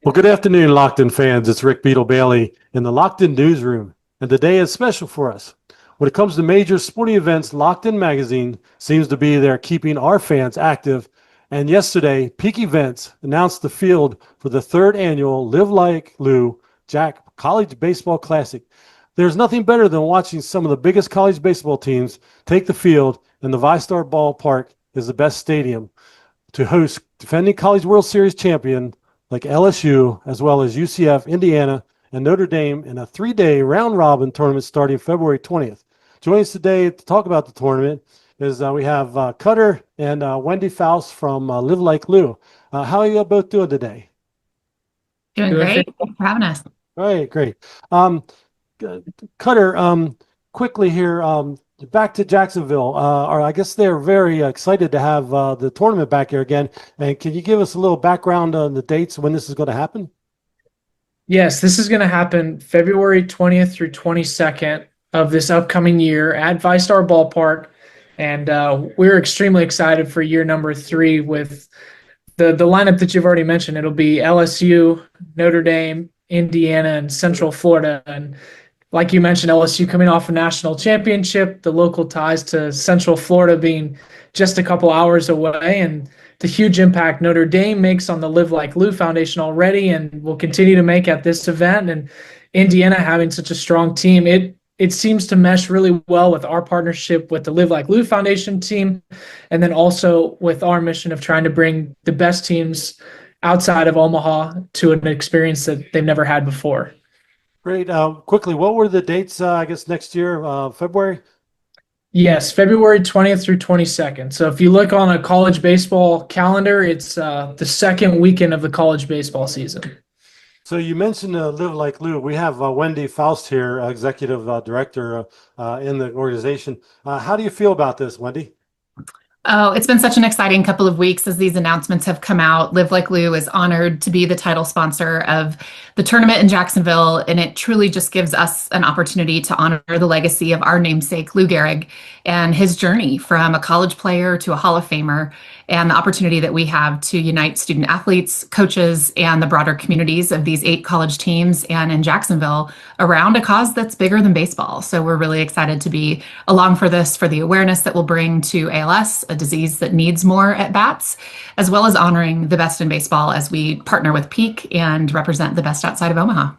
Well, good afternoon, LockedIn fans. It's Rick Beetle Bailey in the LockedIn newsroom, and today is special for us. When it comes to major sporting events, LockedIn Magazine seems to be there keeping our fans active. And yesterday, Peak Events announced the field for the third annual Live Like Lou Jack College Baseball Classic. There's nothing better than watching some of the biggest college baseball teams take the field, and the ViStar Ballpark is the best stadium to host defending College World Series champion like LSU, as well as UCF, Indiana, and Notre Dame in a 3-day round-robin tournament starting February 20th. Joining us today to talk about the tournament is we have Cutter and Wendy Faust from Live Like Lou. How are you both doing today? Doing great. Thanks for having us. All right, great. Cutter, quickly here, back to Jacksonville. Or I guess they're very excited to have the tournament back here again. And can you give us a little background on the dates when this is going to happen? Yes, this is going to happen February 20th through 22nd of this upcoming year at ViStar Ballpark. And we're extremely excited for year number 3 with the lineup that you've already mentioned. It'll be LSU, Notre Dame, Indiana, and Central Florida. And like you mentioned, LSU coming off a national championship, the local ties to Central Florida being just a couple hours away, and the huge impact Notre Dame makes on the Live Like Lou Foundation already and will continue to make at this event. And Indiana having such a strong team, it seems to mesh really well with our partnership with the Live Like Lou Foundation team, and then also with our mission of trying to bring the best teams outside of Omaha to an experience that they've never had before. Great. Quickly, what were the dates, I guess, next year, February? Yes, February 20th through 22nd. So if you look on a college baseball calendar, it's the second weekend of the college baseball season. So you mentioned Live Like Lou. We have Wendy Faust here, executive director in the organization. How do you feel about this, Wendy? Oh, it's been such an exciting couple of weeks as these announcements have come out. Live Like Lou is honored to be the title sponsor of the tournament in Jacksonville, and it truly just gives us an opportunity to honor the legacy of our namesake, Lou Gehrig, and his journey from a college player to a Hall of Famer, and the opportunity that we have to unite student athletes, coaches, and the broader communities of these 8 college teams and in Jacksonville around a cause that's bigger than baseball. So we're really excited to be along for this, for the awareness that will bring to ALS, a disease that needs more at bats, as well as honoring the best in baseball as we partner with Peak and represent the best outside of Omaha.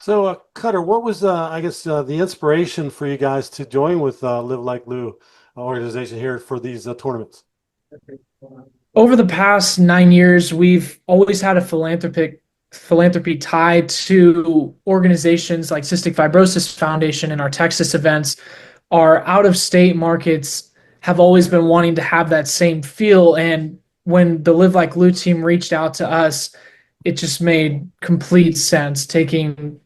So, Cutter, what was, the inspiration for you guys to join with Live Like Lou organization here for these tournaments? Over the past 9 years, we've always had a philanthropy tied to organizations like Cystic Fibrosis Foundation, and our Texas events. Our out-of-state markets have always been wanting to have that same feel. And when the Live Like Lou team reached out to us, it just made complete sense, taking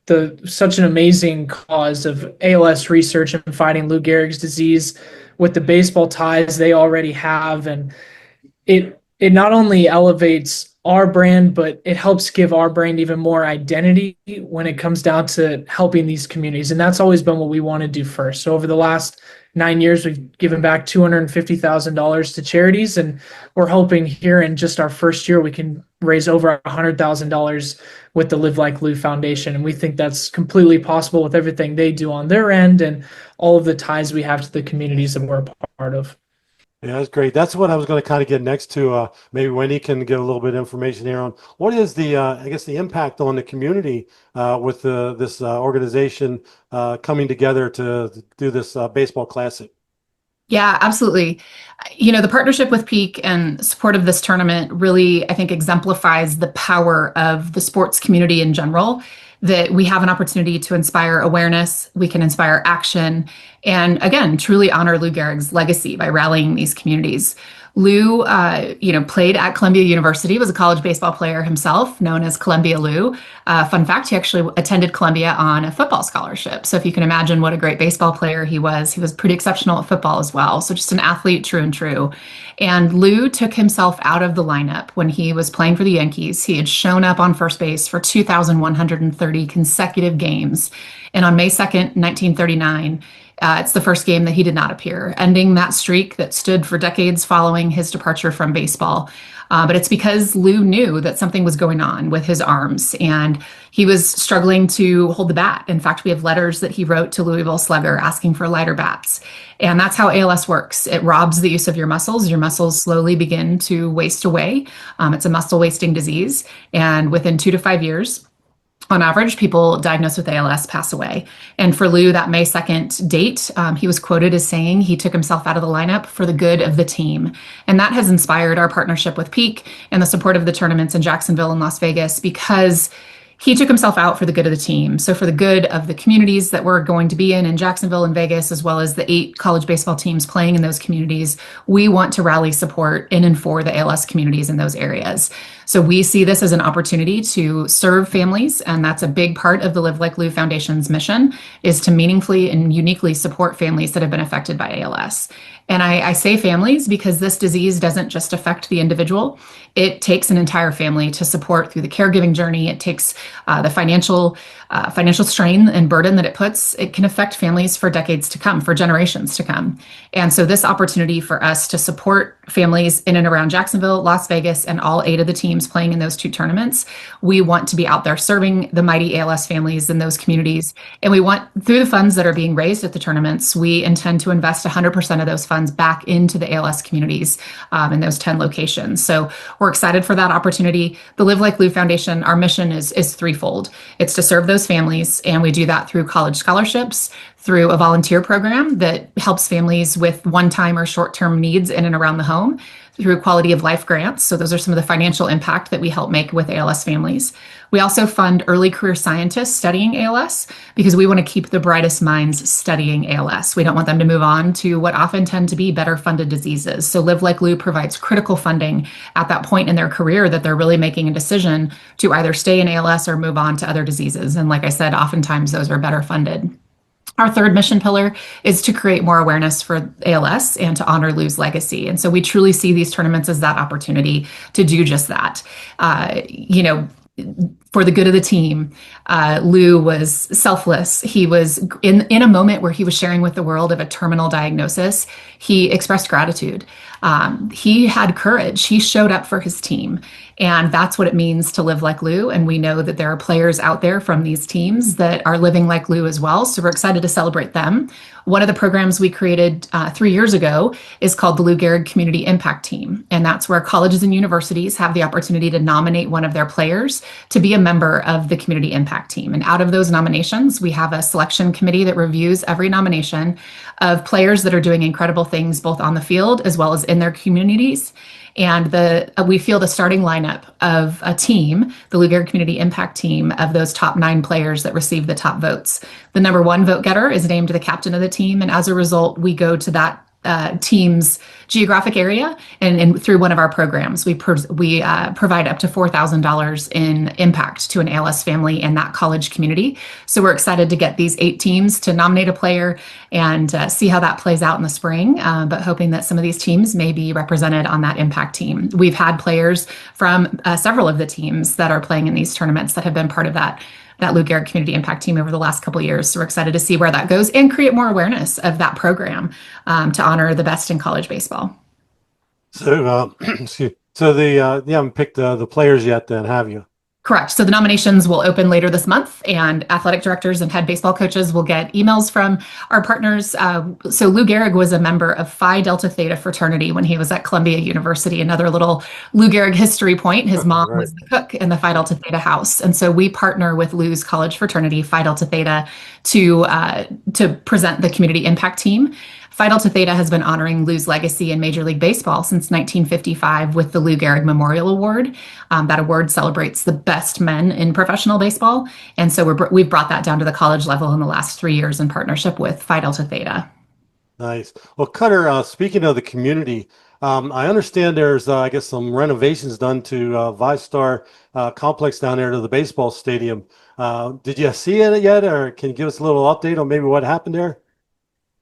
such an amazing cause of ALS research and fighting Lou Gehrig's disease with the baseball ties they already have. And it not only elevates our brand, but it helps give our brand even more identity when it comes down to helping these communities. And that's always been what we want to do first. So over the last 9 years, we've given back $250,000 to charities, and we're hoping here in just our first year, we can raise over $100,000 with the Live Like Lou Foundation. And we think that's completely possible with everything they do on their end and all of the ties we have to the communities that we're a part of. Yeah, that's great. That's what I was going to kind of get next to. Maybe Wendy can give a little bit of information here on what is the, the impact on the community with this organization coming together to do this baseball classic. Yeah, absolutely. The partnership with Peak and support of this tournament really, I think, exemplifies the power of the sports community in general, that we have an opportunity to inspire awareness, we can inspire action, and again, truly honor Lou Gehrig's legacy by rallying these communities. Lou, played at Columbia University, was a college baseball player himself, known as Columbia Lou. Fun fact, he actually attended Columbia on a football scholarship. So if you can imagine what a great baseball player he was pretty exceptional at football as well. So just an athlete true and true. And Lou took himself out of the lineup when he was playing for the Yankees. He had shown up on first base for 2,130 consecutive games. And on May 2nd, 1939, it's the first game that he did not appear, ending that streak that stood for decades following his departure from baseball. But it's because Lou knew that something was going on with his arms and he was struggling to hold the bat. In fact, we have letters that he wrote to Louisville Slugger asking for lighter bats. And that's how ALS works. It robs the use of your muscles. Your muscles slowly begin to waste away. It's a muscle wasting disease. And within 2 to 5 years, on average, people diagnosed with ALS pass away. And for Lou, that May 2nd date, he was quoted as saying he took himself out of the lineup for the good of the team. And that has inspired our partnership with Peak and the support of the tournaments in Jacksonville and Las Vegas, because he took himself out for the good of the team. So for the good of the communities that we're going to be in Jacksonville and Vegas, as well as the 8 college baseball teams playing in those communities, we want to rally support in and for the ALS communities in those areas. So we see this as an opportunity to serve families, and that's a big part of the Live Like Lou Foundation's mission, is to meaningfully and uniquely support families that have been affected by ALS. And I say families because this disease doesn't just affect the individual. It takes an entire family to support through the caregiving journey. It takes the financial strain and burden that it puts. It can affect families for decades to come, for generations to come. And so this opportunity for us to support families in and around Jacksonville, Las Vegas, and all 8 of the teams playing in those 2 tournaments, we want to be out there serving the mighty ALS families in those communities. And we want, through the funds that are being raised at the tournaments, we intend to invest 100% of those funds back into the ALS communities in those 10 locations. So we're excited for that opportunity. The Live Like Lou Foundation, our mission is threefold. It's to serve those families, and we do that through college scholarships, through a volunteer program that helps families with one-time or short-term needs in and around the home, through quality of life grants. So those are some of the financial impact that we help make with ALS families. We also fund early career scientists studying ALS because we want to keep the brightest minds studying ALS. We don't want them to move on to what often tend to be better funded diseases. So Live Like Lou provides critical funding at that point in their career that they're really making a decision to either stay in ALS or move on to other diseases. And like I said, oftentimes those are better funded. Our third mission pillar is to create more awareness for ALS and to honor Lou's legacy. And so we truly see these tournaments as that opportunity to do just that. For the good of the team, Lou was selfless. He was in a moment where he was sharing with the world of a terminal diagnosis. He expressed gratitude. He had courage. He showed up for his team. And that's what it means to live like Lou. And we know that there are players out there from these teams that are living like Lou as well. So we're excited to celebrate them. One of the programs we created 3 years ago is called the Lou Gehrig Community Impact Team. And that's where colleges and universities have the opportunity to nominate one of their players to be a member of the Community Impact Team. And out of those nominations, we have a selection committee that reviews every nomination of players that are doing incredible things both on the field as well as in their communities. And we field a starting lineup of a team, the Lou Gehrig Community Impact Team, of those top 9 players that receive the top votes. The number 1 vote getter is named the captain of the team, and as a result, we go to that team's geographic area, and through one of our programs, we provide up to $4,000 in impact to an ALS family in that college community. So we're excited to get these 8 teams to nominate a player and see how that plays out in the spring, but hoping that some of these teams may be represented on that impact team. We've had players from several of the teams that are playing in these tournaments that have been part of that Lou Gehrig Community Impact Team over the last couple of years. So we're excited to see where that goes and create more awareness of that program to honor the best in college baseball. So, you haven't picked the players yet, then, have you? Correct. So the nominations will open later this month, and athletic directors and head baseball coaches will get emails from our partners. So Lou Gehrig was a member of Phi Delta Theta fraternity when he was at Columbia University. Another little Lou Gehrig history point. His mom Right. was the cook in the Phi Delta Theta house. And so we partner with Lou's college fraternity, Phi Delta Theta, to present the community impact team. Phi Delta Theta has been honoring Lou's legacy in Major League Baseball since 1955 with the Lou Gehrig Memorial Award. That award celebrates the best men in professional baseball. And so we've brought that down to the college level in the last 3 years in partnership with Phi Delta Theta. Nice. Well, Cutter, speaking of the community, I understand there's, I guess, some renovations done to ViStar complex down there to the baseball stadium. Did you see it yet, or can you give us a little update on maybe what happened there?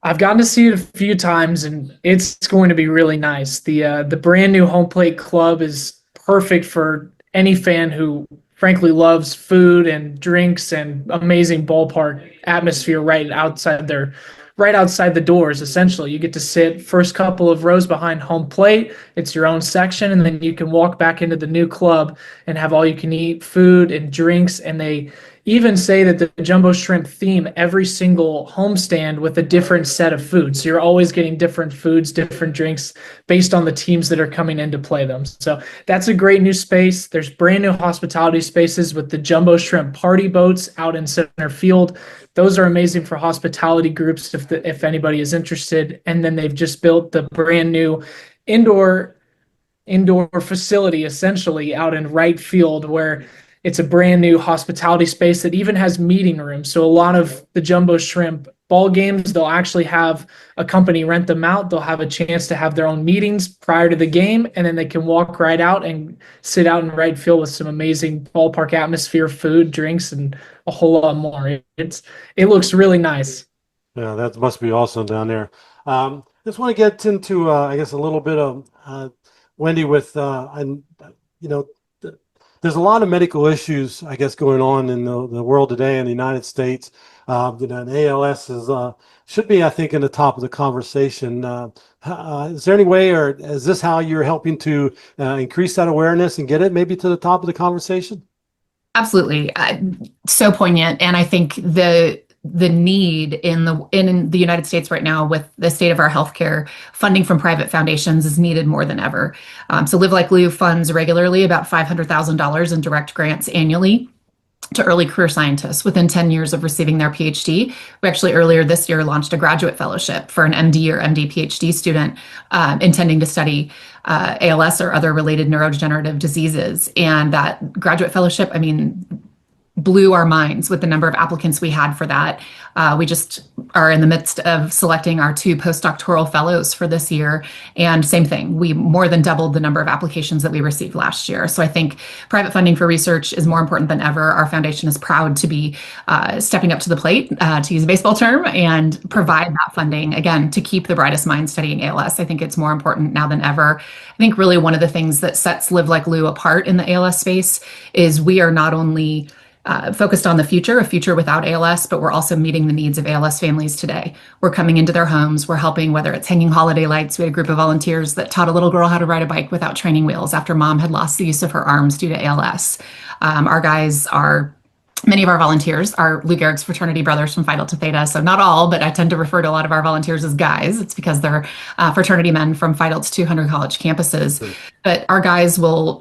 I've gotten to see it a few times, and it's going to be really nice. The brand new home plate club is perfect for any fan who frankly loves food and drinks and amazing ballpark atmosphere right outside their right outside the doors. Essentially, you get to sit first couple of rows behind home plate. It's your own section, and then you can walk back into the new club and have all you can eat food and drinks. And they even say that the jumbo shrimp theme every single homestand with a different set of foods. So you're always getting different foods, different drinks based on the teams that are coming in to play them. So that's a great new space. There's brand new hospitality spaces with the jumbo shrimp party boats out in center field. Those are amazing for hospitality groups if anybody is interested. And then they've just built the brand new indoor facility essentially out in right field, where it's a brand new hospitality space that even has meeting rooms. So a lot of the jumbo shrimp ball games, they'll actually have a company rent them out. They'll have a chance to have their own meetings prior to the game, and then they can walk right out and sit out in right field with some amazing ballpark atmosphere, food, drinks, and a whole lot more. It looks really nice. Yeah, that must be awesome down there. Just want to get into, I guess, a little bit of Wendy with, and you know, there's a lot of medical issues, I guess, going on in the world today in the United States. And ALS should be, I think, in the top of the conversation. Is there any way, or is this how you're helping to increase that awareness and get it maybe to the top of the conversation? Absolutely. So poignant. And I think the need in the United States right now with the state of our healthcare, funding from private foundations is needed more than ever. So Live Like Lou funds regularly about $500,000 in direct grants annually to early career scientists within 10 years of receiving their PhD. We actually earlier this year launched a graduate fellowship for an MD or MD PhD student intending to study ALS or other related neurodegenerative diseases. And that graduate fellowship, I mean, blew our minds with the number of applicants we had for that. We just are in the midst of selecting our 2 postdoctoral fellows for this year. And same thing, we more than doubled the number of applications that we received last year. So I think private funding for research is more important than ever. Our foundation is proud to be stepping up to the plate, to use a baseball term, and provide that funding, again, to keep the brightest minds studying ALS. I think it's more important now than ever. I think really one of the things that sets Live Like Lou apart in the ALS space is we are not only focused on the future, a future without ALS, but we're also meeting the needs of ALS families today. We're coming into their homes. We're helping, whether it's hanging holiday lights. We had a group of volunteers that taught a little girl how to ride a bike without training wheels after mom had lost the use of her arms due to ALS. Many of our volunteers are Lou Gehrig's fraternity brothers from Phi Delta Theta. So not all, but I tend to refer to a lot of our volunteers as guys. It's because they're fraternity men from Phi Delta's 200 college campuses. But our guys will,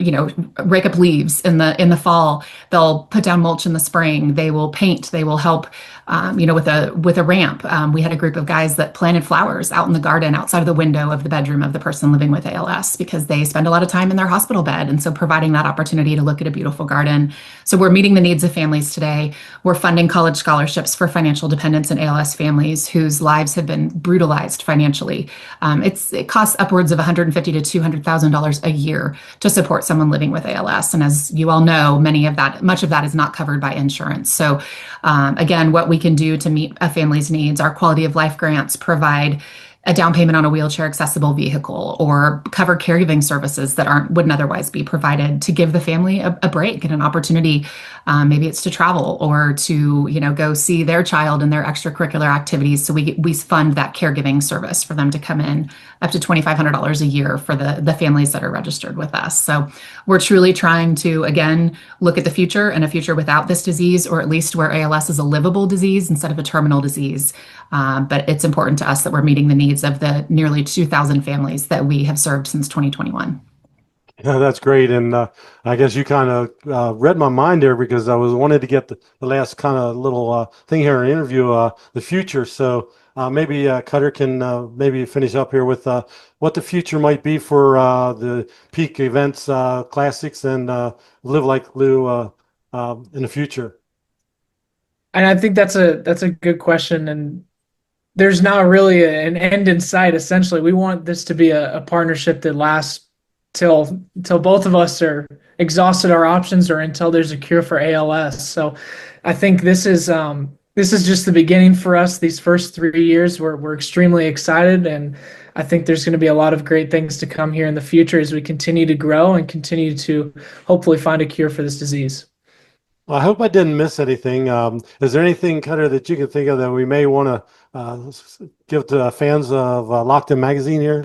rake up leaves in the fall. They'll put down mulch in the spring. They will paint. They will help, with a ramp. We had a group of guys that planted flowers out in the garden outside of the window of the bedroom of the person living with ALS because they spend a lot of time in their hospital bed. And so providing that opportunity to look at a beautiful garden. So we're meeting the needs of families today. We're funding college scholarships for financial dependents and ALS families whose lives have been brutalized financially. It costs upwards of $150,000 to $200,000 a year to support someone living with ALS. And as you all know, much of that is not covered by insurance. So again, what we can do to meet a family's needs, our quality of life grants provide a down payment on a wheelchair accessible vehicle or cover caregiving services that wouldn't otherwise be provided to give the family a break and an opportunity. Maybe it's to travel or to, go see their child and their extracurricular activities. So we fund that caregiving service for them to come in up to $2,500 a year for the families that are registered with us. So we're truly trying to, again, look at the future and a future without this disease, or at least where ALS is a livable disease instead of a terminal disease. But it's important to us that we're meeting the needs of the nearly 2,000 families that we have served since 2021. Yeah, that's great. And I guess you kind of read my mind there because I wanted to get the last kind of little thing here in the interview, the future. So maybe Cutter can maybe finish up here with what the future might be for the Peak Events Classics and Live Like Lou in the future. And I think that's a good question. And there's not really an end in sight. Essentially, we want this to be a partnership that lasts till both of us are exhausted our options or until there's a cure for ALS. So I think this is just the beginning for us. These first 3 years, we're extremely excited, and I think there's going to be a lot of great things to come here in the future as we continue to grow and continue to hopefully find a cure for this disease. Well, I hope I didn't miss anything. Is there anything, Cutter, that you can think of that we may want to give to fans of LockedIn Magazine here?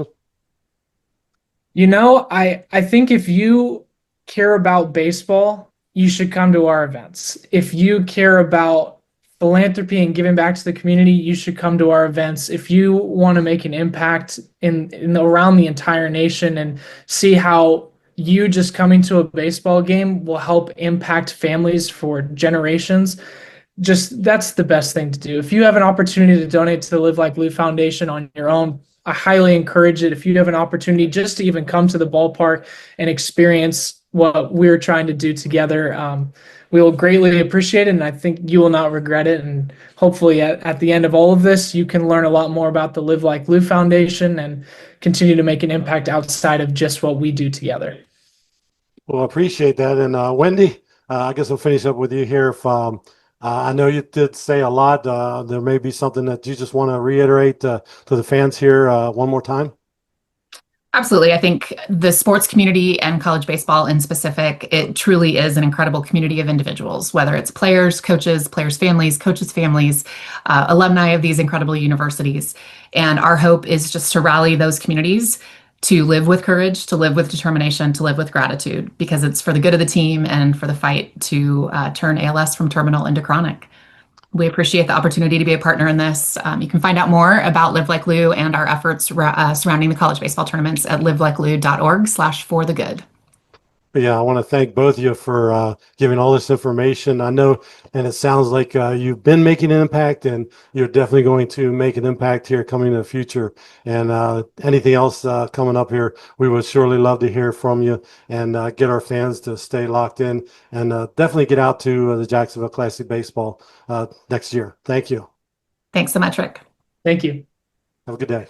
I think if you care about baseball, you should come to our events. If you care about philanthropy and giving back to the community, you should come to our events. If you want to make an impact in around the entire nation and see how you just coming to a baseball game will help impact families for generations, just that's the best thing to do. If you have an opportunity to donate to the Live Like Lou Foundation on your own, I highly encourage it. If you have an opportunity just to even come to the ballpark and experience what we're trying to do together, we will greatly appreciate it. And I think you will not regret it. And hopefully at the end of all of this, you can learn a lot more about the Live Like Lou Foundation and continue to make an impact outside of just what we do together. Well, I appreciate that. And Wendy, I guess I'll finish up with you here. If I know you did say a lot, there may be something that you just want to reiterate to the fans here one more time. Absolutely. I think the sports community and college baseball in specific, it truly is an incredible community of individuals, whether it's players, coaches, players' families, coaches' families, alumni of these incredible universities. And our hope is just to rally those communities to live with courage, to live with determination, to live with gratitude, because it's for the good of the team and for the fight to turn ALS from terminal into chronic. We appreciate the opportunity to be a partner in this. You can find out more about Live Like Lou and our efforts surrounding the college baseball tournaments at livelikeLou.org/forthegood. Yeah, I want to thank both of you for giving all this information. I know, and it sounds like you've been making an impact, and you're definitely going to make an impact here coming in the future. And anything else coming up here, we would surely love to hear from you and get our fans to stay locked in and definitely get out to the Jacksonville Classic Baseball next year. Thank you. Thanks so much, Rick. Thank you. Have a good day.